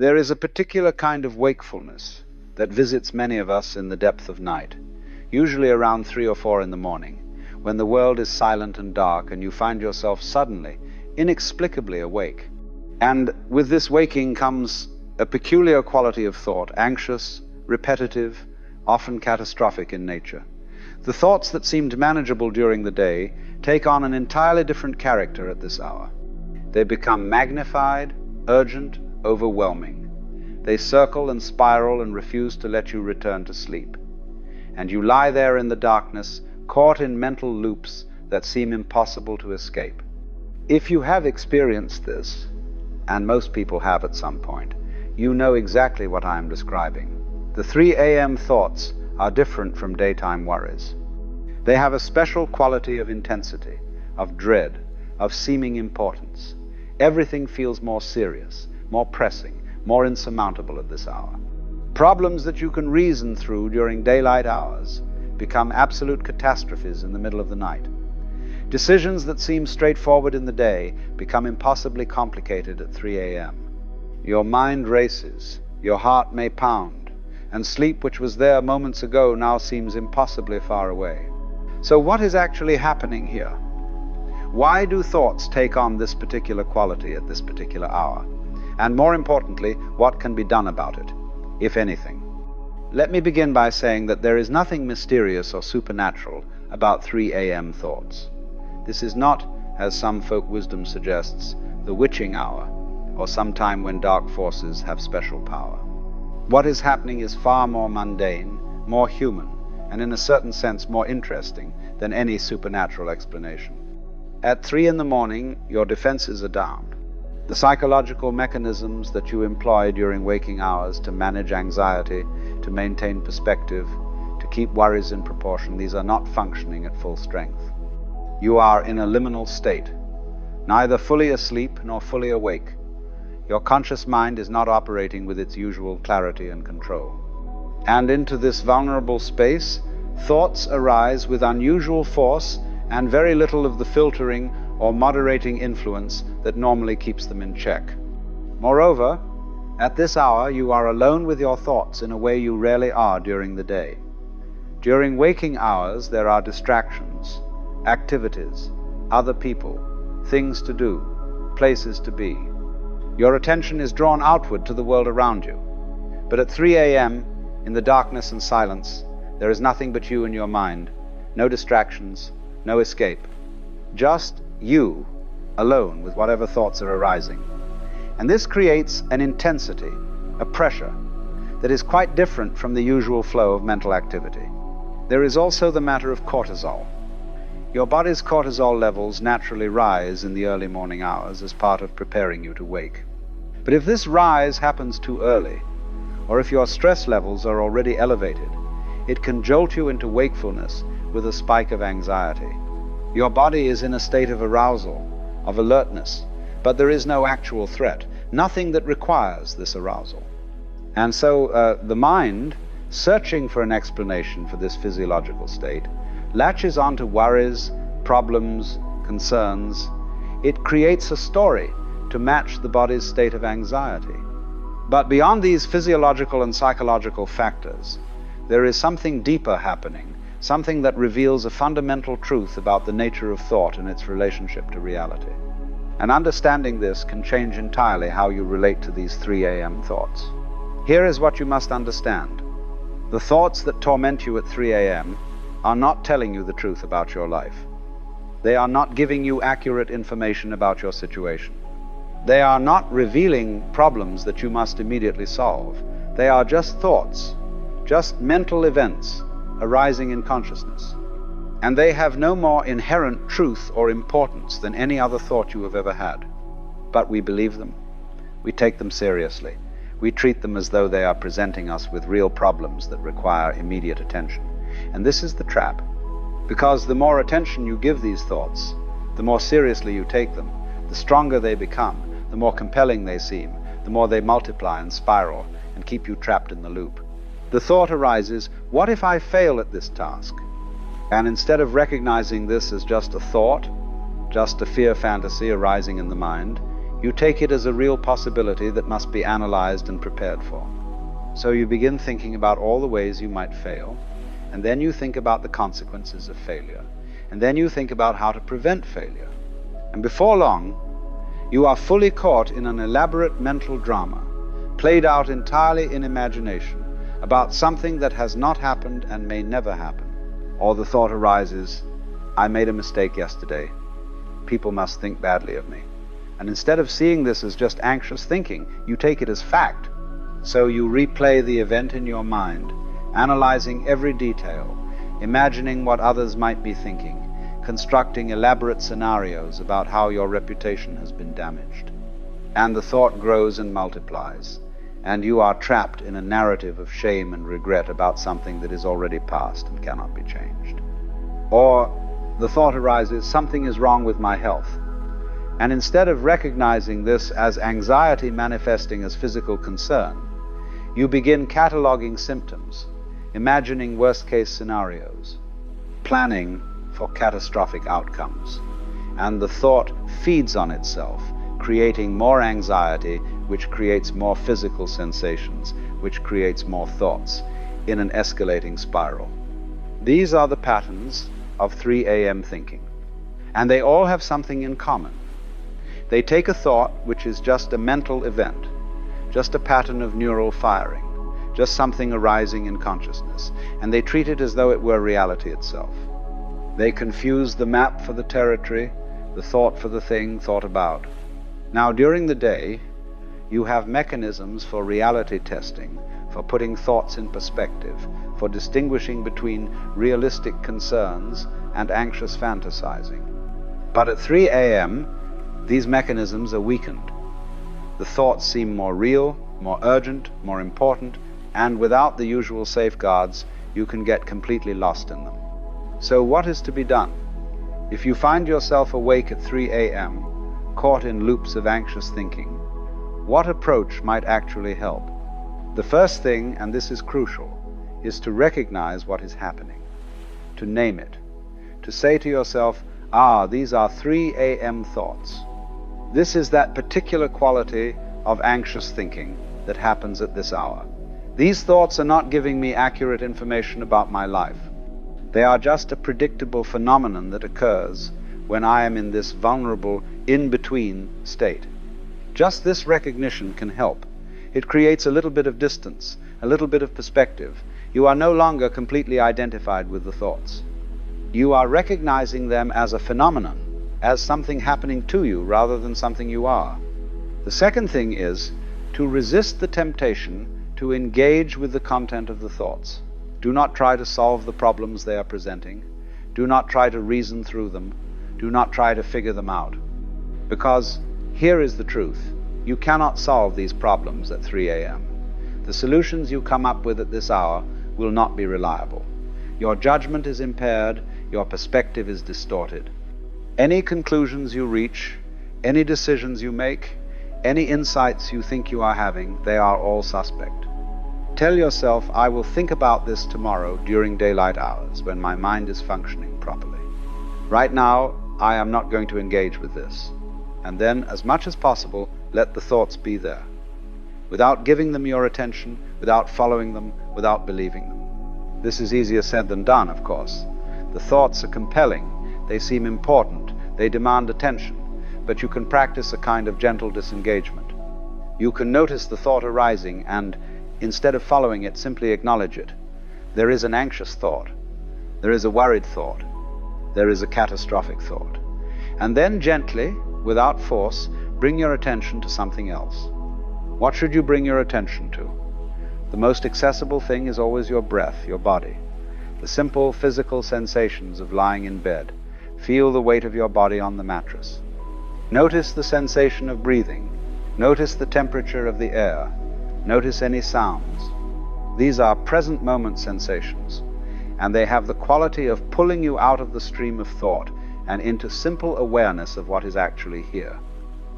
There is a particular kind of wakefulness that visits many of us in the depth of night, usually around 3 or 4 in the morning, when the world is silent and dark and you find yourself suddenly, inexplicably awake. And with this waking comes a peculiar quality of thought, anxious, repetitive, often catastrophic in nature. The thoughts that seemed manageable during the day take on an entirely different character at this hour. They become magnified, urgent, overwhelming. They circle and spiral and refuse to let you return to sleep. And you lie there in the darkness, caught in mental loops that seem impossible to escape. If you have experienced this, and most people have at some point, you know exactly what I am describing. The 3 a.m. thoughts are different from daytime worries. They have a special quality of intensity, of dread, of seeming importance. Everything feels more serious, more pressing, more insurmountable at this hour. Problems that you can reason through during daylight hours become absolute catastrophes in the middle of the night. Decisions that seem straightforward in the day become impossibly complicated at 3 a.m. Your mind races, your heart may pound, and sleep which was there moments ago now seems impossibly far away. So what is actually happening here? Why do thoughts take on this particular quality at this particular hour? And more importantly, what can be done about it, if anything? Let me begin by saying that there is nothing mysterious or supernatural about 3 a.m. thoughts. This is not, as some folk wisdom suggests, the witching hour, or some time when dark forces have special power. What is happening is far more mundane, more human, and in a certain sense more interesting than any supernatural explanation. At 3 in the morning, your defenses are down. The psychological mechanisms that you employ during waking hours to manage anxiety, to maintain perspective, to keep worries in proportion, these are not functioning at full strength. You are in a liminal state, neither fully asleep nor fully awake. Your conscious mind is not operating with its usual clarity and control. And into this vulnerable space, thoughts arise with unusual force and very little of the filtering or moderating influence that normally keeps them in check. Moreover, at this hour you are alone with your thoughts in a way you rarely are during the day. During waking hours there are distractions, activities, other people, things to do, places to be. Your attention is drawn outward to the world around you. But at 3 a.m., in the darkness and silence, there is nothing but you and your mind, no distractions, no escape. Just you, alone with whatever thoughts are arising. And this creates an intensity, a pressure, that is quite different from the usual flow of mental activity. There is also the matter of cortisol. Your body's cortisol levels naturally rise in the early morning hours as part of preparing you to wake. But if this rise happens too early, or if your stress levels are already elevated, it can jolt you into wakefulness with a spike of anxiety. Your body is in a state of arousal, of alertness, but there is no actual threat, nothing that requires this arousal. And so the mind, searching for an explanation for this physiological state, latches onto worries, problems, concerns. It creates a story to match the body's state of anxiety. But beyond these physiological and psychological factors, there is something deeper happening, something that reveals a fundamental truth about the nature of thought and its relationship to reality. And understanding this can change entirely how you relate to these 3 a.m. thoughts. Here is what you must understand. The thoughts that torment you at 3 a.m. are not telling you the truth about your life. They are not giving you accurate information about your situation. They are not revealing problems that you must immediately solve. They are just thoughts, just mental events arising in consciousness. And they have no more inherent truth or importance than any other thought you have ever had. But we believe them. We take them seriously. We treat them as though they are presenting us with real problems that require immediate attention. And this is the trap. Because the more attention you give these thoughts, the more seriously you take them, the stronger they become, the more compelling they seem, the more they multiply and spiral and keep you trapped in the loop. The thought arises, what if I fail at this task? And instead of recognizing this as just a thought, just a fear fantasy arising in the mind, You take it as a real possibility that must be analyzed and prepared for. So you begin thinking about all the ways you might fail, and then you think about the consequences of failure, and then you think about how to prevent failure. And before long, you are fully caught in an elaborate mental drama, played out entirely in imagination, about something that has not happened and may never happen. Or the thought arises, I made a mistake yesterday. People must think badly of me. And instead of seeing this as just anxious thinking, you take it as fact. So you replay the event in your mind, analyzing every detail, imagining what others might be thinking, constructing elaborate scenarios about how your reputation has been damaged. And the thought grows and multiplies, and you are trapped in a narrative of shame and regret about something that is already past and cannot be changed. Or the thought arises, something is wrong with my health. And instead of recognizing this as anxiety manifesting as physical concern, you begin cataloging symptoms, imagining worst-case scenarios, planning for catastrophic outcomes. And the thought feeds on itself, creating more anxiety, which creates more physical sensations, which creates more thoughts, in an escalating spiral. These are the patterns of 3 a.m. thinking, and they all have something in common. They take a thought which is just a mental event, just a pattern of neural firing, just something arising in consciousness, and they treat it as though it were reality itself. They confuse the map for the territory, the thought for the thing thought about. Now, during the day, you have mechanisms for reality testing, for putting thoughts in perspective, for distinguishing between realistic concerns and anxious fantasizing. But at 3 a.m., these mechanisms are weakened. The thoughts seem more real, more urgent, more important, and without the usual safeguards, you can get completely lost in them. So what is to be done? If you find yourself awake at 3 a.m., caught in loops of anxious thinking, what approach might actually help? The first thing, and this is crucial, is to recognize what is happening, to name it, to say to yourself, these are 3 a.m. thoughts. This is that particular quality of anxious thinking that happens at this hour. These thoughts are not giving me accurate information about my life. They are just a predictable phenomenon that occurs when I am in this vulnerable in-between state. Just this recognition can help. It creates a little bit of distance, a little bit of perspective. You are no longer completely identified with the thoughts. You are recognizing them as a phenomenon, as something happening to you rather than something you are. The second thing is to resist the temptation to engage with the content of the thoughts. Do not try to solve the problems they are presenting. Do not try to reason through them. Do not try to figure them out. Because here is the truth. You cannot solve these problems at 3 a.m. The solutions you come up with at this hour will not be reliable. Your judgment is impaired. Your perspective is distorted. Any conclusions you reach, any decisions you make, any insights you think you are having, they are all suspect. Tell yourself, I will think about this tomorrow during daylight hours when my mind is functioning properly. Right now, I am not going to engage with this. And then, as much as possible, let the thoughts be there, without giving them your attention, without following them, without believing them. This is easier said than done, of course. The thoughts are compelling. They seem important, they demand attention, but you can practice a kind of gentle disengagement. You can notice the thought arising and, instead of following it, simply acknowledge it. There is an anxious thought. There is a worried thought. There is a catastrophic thought. And then gently, without force, bring your attention to something else. What should you bring your attention to? The most accessible thing is always your breath, your body. The simple physical sensations of lying in bed. Feel the weight of your body on the mattress. Notice the sensation of breathing. Notice the temperature of the air. Notice any sounds. These are present moment sensations, and they have the quality of pulling you out of the stream of thought and into simple awareness of what is actually here.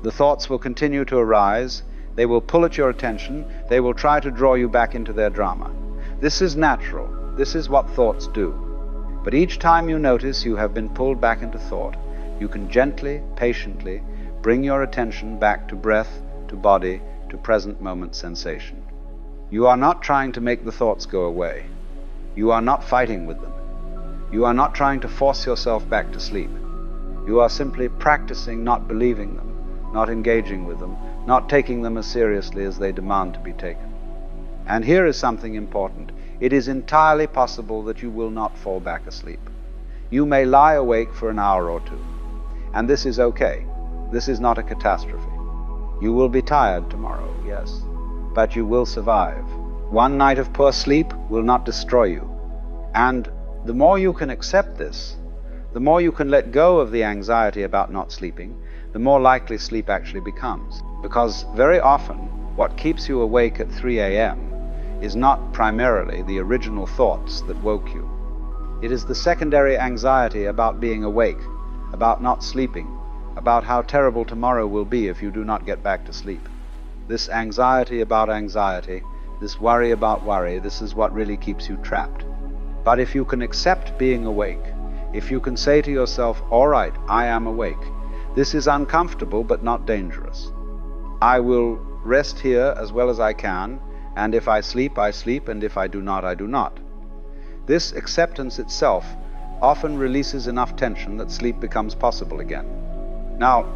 The thoughts will continue to arise. They will pull at your attention. They will try to draw you back into their drama. This is natural. This is what thoughts do. But each time you notice you have been pulled back into thought, you can gently, patiently Bring your attention back to breath, to body, to present moment sensation. You are not trying to make the thoughts go away. You are not fighting with them. You are not trying to force yourself back to sleep. You are simply practicing not believing them, not engaging with them, not taking them as seriously as they demand to be taken. And here is something important. It is entirely possible that you will not fall back asleep. You may lie awake for an hour or two, and this is okay. This is not a catastrophe. You will be tired tomorrow, yes, but you will survive. One night of poor sleep will not destroy you. And the more you can accept this, the more you can let go of the anxiety about not sleeping, the more likely sleep actually becomes. Because very often, what keeps you awake at 3 a.m. is not primarily the original thoughts that woke you. It is the secondary anxiety about being awake, about not sleeping, about how terrible tomorrow will be if you do not get back to sleep. This anxiety about anxiety, this worry about worry, this is what really keeps you trapped. But if you can accept being awake, if you can say to yourself, all right, I am awake. This is uncomfortable but not dangerous. I will rest here as well as I can, and if I sleep, I sleep, and if I do not, I do not. This acceptance itself often releases enough tension that sleep becomes possible again. Now,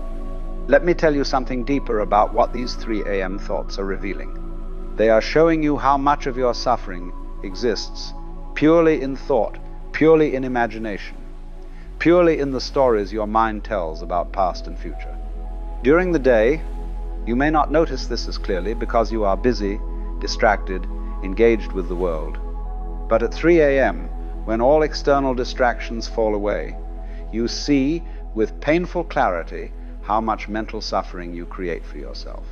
let me tell you something deeper about what these 3 a.m. thoughts are revealing. They are showing you how much of your suffering exists purely in thought, purely in imagination, purely in the stories your mind tells about past and future. During the day, you may not notice this as clearly because you are busy, distracted, engaged with the world. But at 3 a.m., when all external distractions fall away, you see with painful clarity how much mental suffering you create for yourself.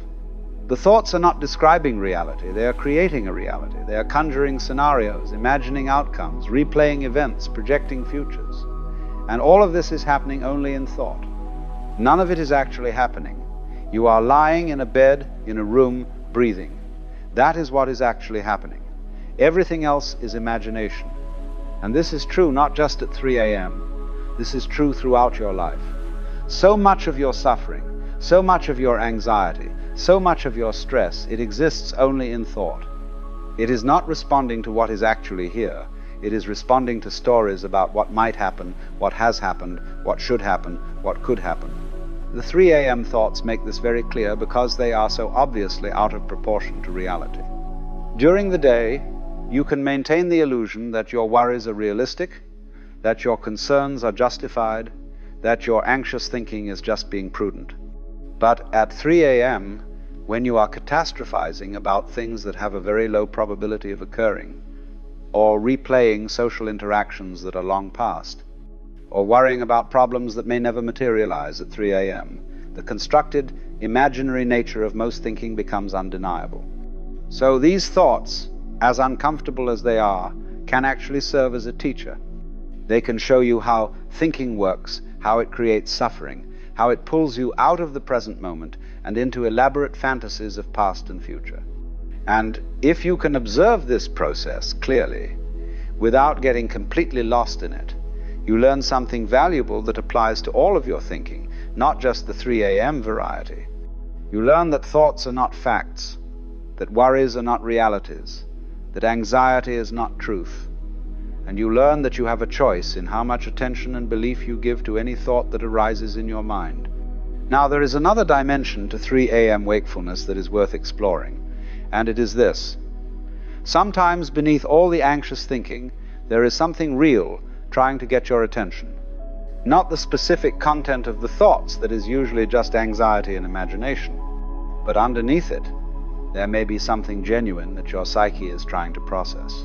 The thoughts are not describing reality, they are creating a reality. They are conjuring scenarios, imagining outcomes, replaying events, projecting futures. And all of this is happening only in thought. None of it is actually happening. You are lying in a bed, in a room, breathing. That is what is actually happening. Everything else is imagination. And this is true not just at 3 a.m. This is true throughout your life. So much of your suffering, so much of your anxiety, so much of your stress, it exists only in thought. It is not responding to what is actually here. It is responding to stories about what might happen, what has happened, what should happen, what could happen. The 3 a.m. thoughts make this very clear because they are so obviously out of proportion to reality. During the day, you can maintain the illusion that your worries are realistic, that your concerns are justified, that your anxious thinking is just being prudent. But at 3 a.m., when you are catastrophizing about things that have a very low probability of occurring, or replaying social interactions that are long past, or worrying about problems that may never materialize at 3 a.m., the constructed, imaginary nature of most thinking becomes undeniable. So these thoughts, as uncomfortable as they are, can actually serve as a teacher. They can show you how thinking works, how it creates suffering, how it pulls you out of the present moment and into elaborate fantasies of past and future. And if you can observe this process clearly, without getting completely lost in it, you learn something valuable that applies to all of your thinking, not just the 3 a.m. variety. You learn that thoughts are not facts, that worries are not realities, that anxiety is not truth. And you learn that you have a choice in how much attention and belief you give to any thought that arises in your mind. Now, there is another dimension to 3 a.m. wakefulness that is worth exploring, and it is this. Sometimes beneath all the anxious thinking, there is something real trying to get your attention. Not the specific content of the thoughts that is usually just anxiety and imagination, but underneath it, there may be something genuine that your psyche is trying to process.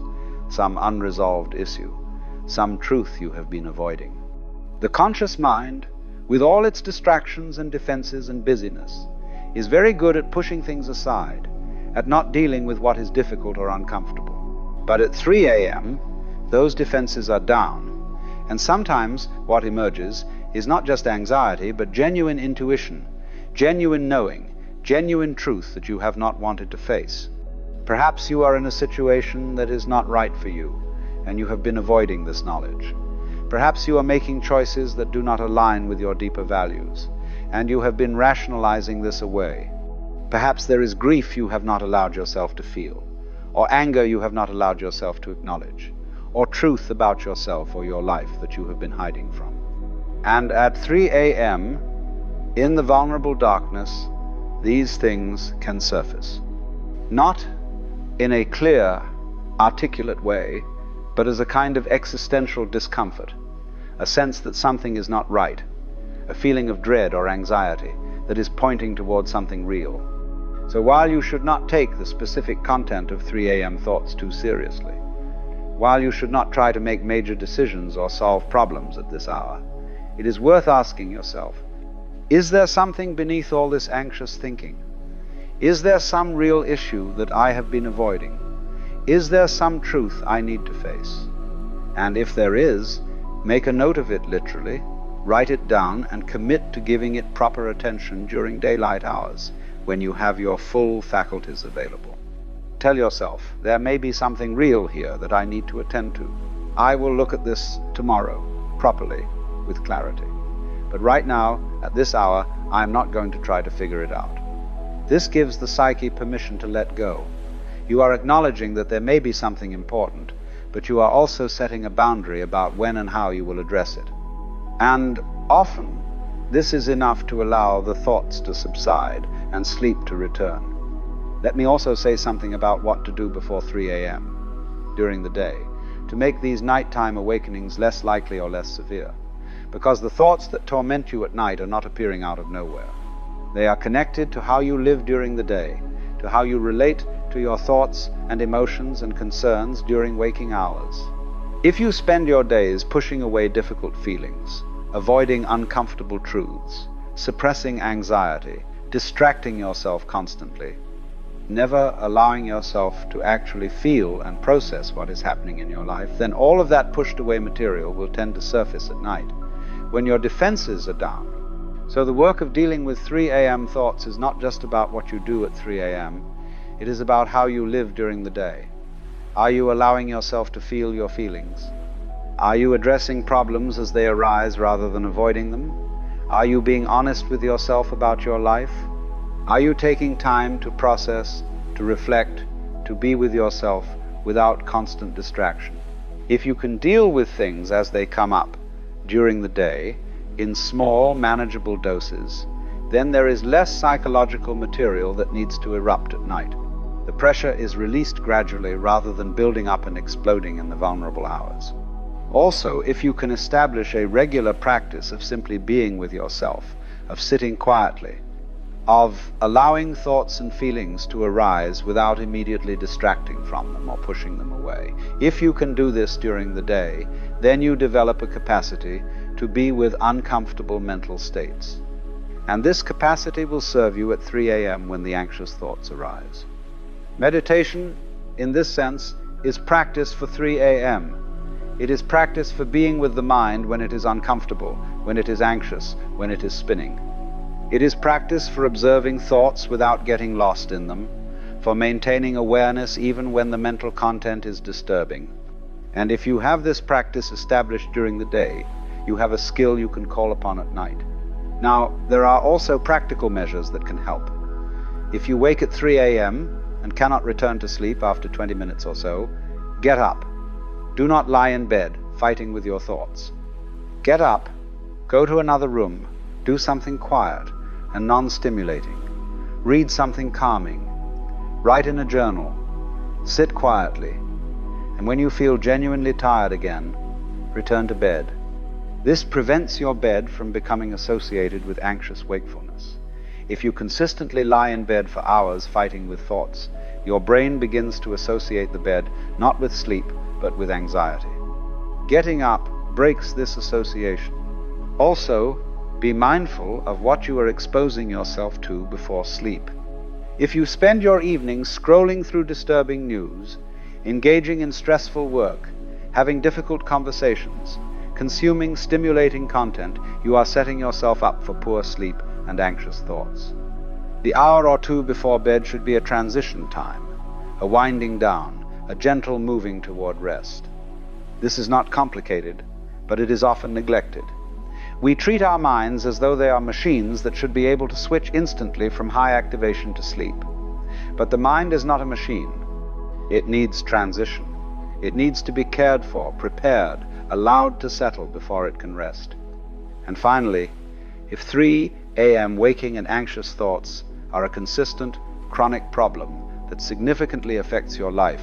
Some unresolved issue, some truth you have been avoiding. The conscious mind, with all its distractions and defenses and busyness, is very good at pushing things aside, at not dealing with what is difficult or uncomfortable. But at 3 a.m., those defenses are down, and sometimes what emerges is not just anxiety, but genuine intuition, genuine knowing, genuine truth that you have not wanted to face. Perhaps you are in a situation that is not right for you, and you have been avoiding this knowledge. Perhaps you are making choices that do not align with your deeper values, and you have been rationalizing this away. Perhaps there is grief you have not allowed yourself to feel, or anger you have not allowed yourself to acknowledge, or truth about yourself or your life that you have been hiding from. And at 3 a.m., in the vulnerable darkness, these things can surface. Not in a clear, articulate way, but as a kind of existential discomfort, a sense that something is not right, a feeling of dread or anxiety that is pointing towards something real. So while you should not take the specific content of 3 a.m. thoughts too seriously, while you should not try to make major decisions or solve problems at this hour, it is worth asking yourself, is there something beneath all this anxious thinking? Is there some real issue that I have been avoiding? Is there some truth I need to face? And if there is, make a note of it literally, write it down, and commit to giving it proper attention during daylight hours, when you have your full faculties available. Tell yourself, there may be something real here that I need to attend to. I will look at this tomorrow, properly, with clarity. But right now, at this hour, I am not going to try to figure it out. This gives the psyche permission to let go. You are acknowledging that there may be something important, but you are also setting a boundary about when and how you will address it. And often, this is enough to allow the thoughts to subside and sleep to return. Let me also say something about what to do before 3 a.m. during the day, to make these nighttime awakenings less likely or less severe, because the thoughts that torment you at night are not appearing out of nowhere. They are connected to how you live during the day, to how you relate to your thoughts and emotions and concerns during waking hours. If you spend your days pushing away difficult feelings, avoiding uncomfortable truths, suppressing anxiety, distracting yourself constantly, never allowing yourself to actually feel and process what is happening in your life, then all of that pushed away material will tend to surface at night, when your defenses are down. So the work of dealing with 3 a.m. thoughts is not just about what you do at 3 a.m., it is about how you live during the day. Are you allowing yourself to feel your feelings? Are you addressing problems as they arise rather than avoiding them? Are you being honest with yourself about your life? Are you taking time to process, to reflect, to be with yourself without constant distraction? If you can deal with things as they come up during the day, in small, manageable doses, then there is less psychological material that needs to erupt at night. The pressure is released gradually rather than building up and exploding in the vulnerable hours. Also, if you can establish a regular practice of simply being with yourself, of sitting quietly, of allowing thoughts and feelings to arise without immediately distracting from them or pushing them away, if you can do this during the day, then you develop a capacity to be with uncomfortable mental states. And this capacity will serve you at 3 a.m. when the anxious thoughts arise. Meditation, in this sense, is practice for 3 a.m. It is practice for being with the mind when it is uncomfortable, when it is anxious, when it is spinning. It is practice for observing thoughts without getting lost in them, for maintaining awareness even when the mental content is disturbing. And if you have this practice established during the day, you have a skill you can call upon at night. Now, there are also practical measures that can help. If you wake at 3 a.m. and cannot return to sleep after 20 minutes or so, get up. Do not lie in bed, fighting with your thoughts. Get up, go to another room, do something quiet and non-stimulating. Read something calming. Write in a journal. Sit quietly. And when you feel genuinely tired again, return to bed. This prevents your bed from becoming associated with anxious wakefulness. If you consistently lie in bed for hours fighting with thoughts, your brain begins to associate the bed not with sleep, but with anxiety. Getting up breaks this association. Also, be mindful of what you are exposing yourself to before sleep. If you spend your evenings scrolling through disturbing news, engaging in stressful work, having difficult conversations, consuming stimulating content, you are setting yourself up for poor sleep and anxious thoughts. The hour or two before bed should be a transition time, a winding down, a gentle moving toward rest. This is not complicated, but it is often neglected. We treat our minds as though they are machines that should be able to switch instantly from high activation to sleep. But the mind is not a machine. It needs transition. It needs to be cared for, prepared, allowed to settle before it can rest. And finally, if 3 a.m. waking and anxious thoughts are a consistent, chronic problem that significantly affects your life,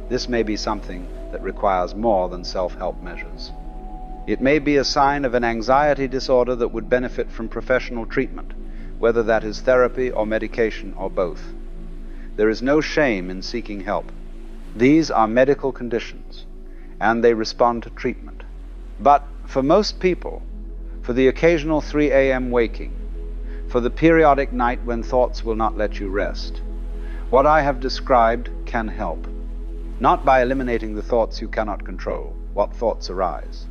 this may be something that requires more than self-help measures. It may be a sign of an anxiety disorder that would benefit from professional treatment, whether that is therapy or medication or both. There is no shame in seeking help. These are medical conditions, and they respond to treatment. But for most people, for the occasional 3 a.m. waking, for the periodic night when thoughts will not let you rest, what I have described can help. Not by eliminating the thoughts you cannot control, what thoughts arise,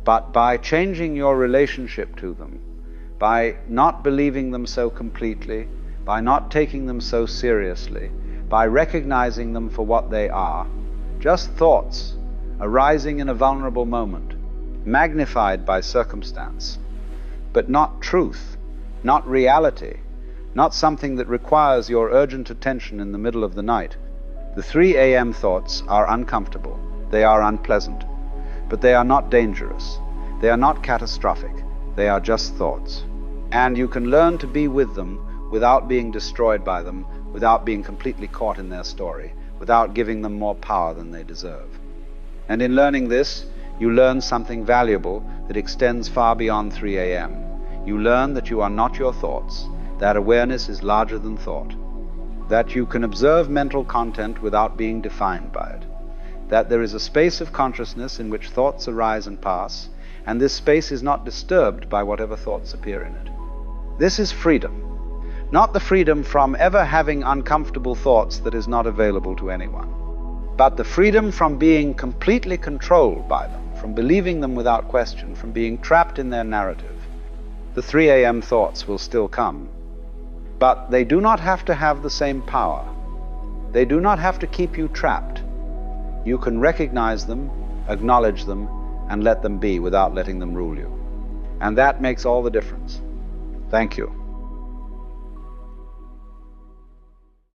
but by changing your relationship to them, by not believing them so completely, by not taking them so seriously, by recognizing them for what they are, just thoughts arising in a vulnerable moment, magnified by circumstance, but not truth, not reality, not something that requires your urgent attention in the middle of the night. The 3 a.m. thoughts are uncomfortable, they are unpleasant, but they are not dangerous, they are not catastrophic, they are just thoughts. And you can learn to be with them without being destroyed by them, without being completely caught in their story, without giving them more power than they deserve. And in learning this, you learn something valuable that extends far beyond 3 a.m. You learn that you are not your thoughts, that awareness is larger than thought, that you can observe mental content without being defined by it, that there is a space of consciousness in which thoughts arise and pass, and this space is not disturbed by whatever thoughts appear in it. This is freedom. Not the freedom from ever having uncomfortable thoughts that is not available to anyone, but the freedom from being completely controlled by them, from believing them without question, from being trapped in their narrative. The 3 a.m. thoughts will still come, but they do not have to have the same power. They do not have to keep you trapped. You can recognize them, acknowledge them, and let them be without letting them rule you. And that makes all the difference. Thank you.